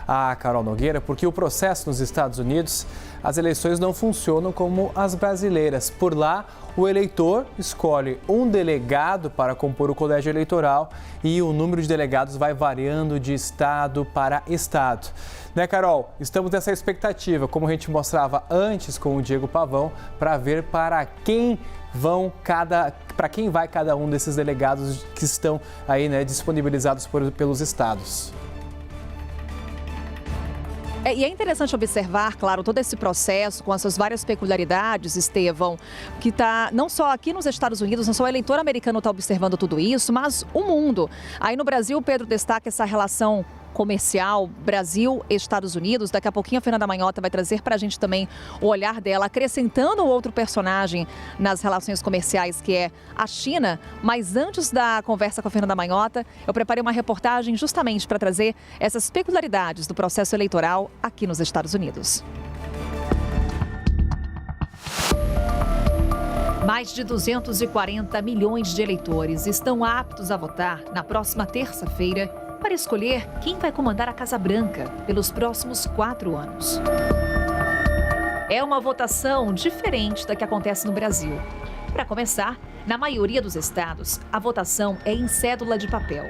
a Carol Nogueira, porque o processo nos Estados Unidos, as eleições não funcionam como as brasileiras. Por lá, o eleitor escolhe um delegado para compor o colégio eleitoral e o número de delegados vai variando de estado para estado. Né, Carol? Estamos nessa expectativa, como a gente mostrava antes com o Diego Pavão, para ver para quem vai cada um desses delegados que estão aí, né, disponibilizados pelos estados. E é interessante observar, claro, todo esse processo com as suas várias peculiaridades, Estevão, que está não só aqui nos Estados Unidos, não só o eleitor americano está observando tudo isso, mas o mundo. Aí no Brasil, Pedro destaca essa relação comercial Brasil-Estados Unidos. Daqui a pouquinho a Fernanda Manhota vai trazer para a gente também o olhar dela, acrescentando outro personagem nas relações comerciais, que é a China. Mas antes da conversa com a Fernanda Manhota, eu preparei uma reportagem justamente para trazer essas peculiaridades do processo eleitoral aqui nos Estados Unidos. Mais de 240 milhões de eleitores estão aptos a votar na próxima terça-feira para escolher quem vai comandar a Casa Branca pelos próximos 4 anos. É uma votação diferente da que acontece no Brasil. Para começar, na maioria dos estados, a votação é em cédula de papel.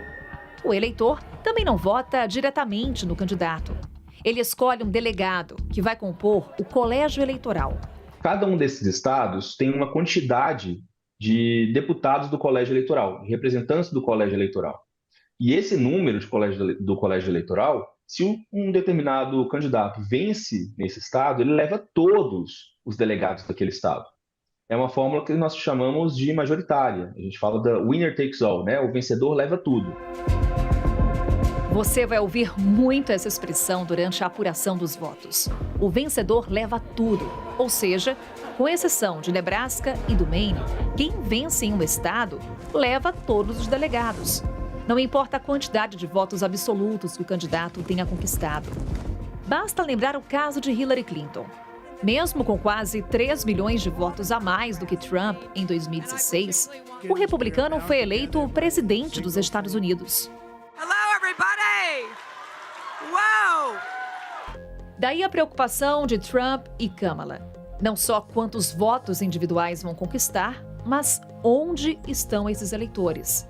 O eleitor também não vota diretamente no candidato. Ele escolhe um delegado que vai compor o colégio eleitoral. Cada um desses estados tem uma quantidade de deputados do colégio eleitoral, representantes do colégio eleitoral. E esse número do colégio eleitoral, se um determinado candidato vence nesse estado, ele leva todos os delegados daquele estado. É uma fórmula que nós chamamos de majoritária. A gente fala da winner takes all, né? O vencedor leva tudo. Você vai ouvir muito essa expressão durante a apuração dos votos. O vencedor leva tudo. Ou seja, com exceção de Nebraska e do Maine, quem vence em um estado leva todos os delegados. Não importa a quantidade de votos absolutos que o candidato tenha conquistado. Basta lembrar o caso de Hillary Clinton. Mesmo com quase 3 milhões de votos a mais do que Trump em 2016, o republicano foi eleito presidente dos Estados Unidos. Hello, everybody! Wow! Daí a preocupação de Trump e Kamala. Não só quantos votos individuais vão conquistar, mas onde estão esses eleitores.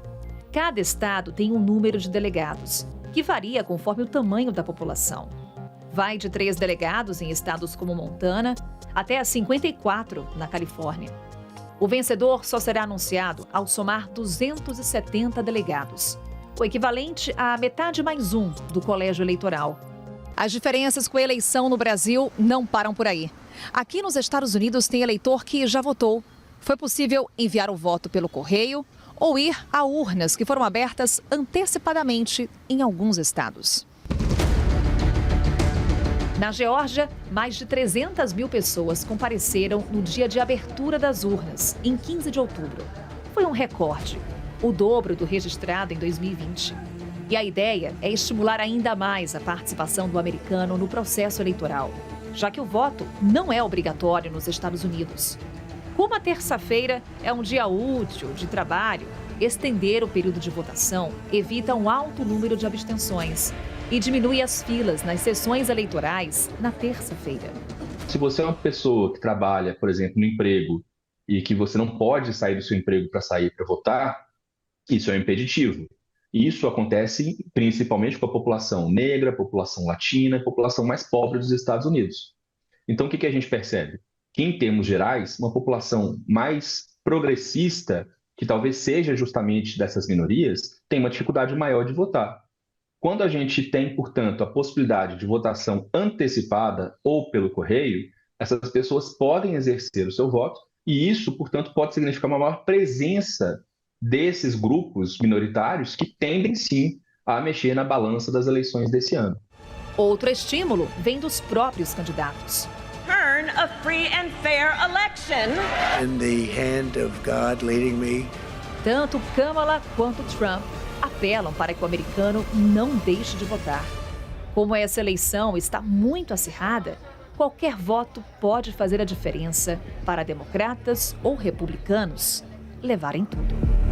Cada estado tem um número de delegados, que varia conforme o tamanho da população. Vai de 3 delegados em estados como Montana até 54 na Califórnia. O vencedor só será anunciado ao somar 270 delegados, o equivalente a metade mais um do colégio eleitoral. As diferenças com a eleição no Brasil não param por aí. Aqui nos Estados Unidos tem eleitor que já votou. Foi possível enviar o voto pelo correio ou ir a urnas que foram abertas antecipadamente em alguns estados. Na Geórgia, mais de 300 mil pessoas compareceram no dia de abertura das urnas, em 15 de outubro. Foi um recorde, o dobro do registrado em 2020. E a ideia é estimular ainda mais a participação do americano no processo eleitoral, já que o voto não é obrigatório nos Estados Unidos. Como a terça-feira é um dia útil de trabalho, estender o período de votação evita um alto número de abstenções e diminui as filas nas sessões eleitorais na terça-feira. Se você é uma pessoa que trabalha, por exemplo, no emprego e que você não pode sair do seu emprego para sair para votar, isso é um impeditivo. E isso acontece principalmente com a população negra, a população latina, a população mais pobre dos Estados Unidos. Então, o que a gente percebe? Que, em termos gerais, uma população mais progressista, que talvez seja justamente dessas minorias, tem uma dificuldade maior de votar. Quando a gente tem, portanto, a possibilidade de votação antecipada ou pelo correio, essas pessoas podem exercer o seu voto e isso, portanto, pode significar uma maior presença desses grupos minoritários que tendem, sim, a mexer na balança das eleições desse ano. Outro estímulo vem dos próprios candidatos. Turn a free and fair election. In the hand of God leading me. Tanto Kamala quanto Trump apelam para que o americano não deixe de votar. Como essa eleição está muito acirrada, qualquer voto pode fazer a diferença para democratas ou republicanos levarem tudo.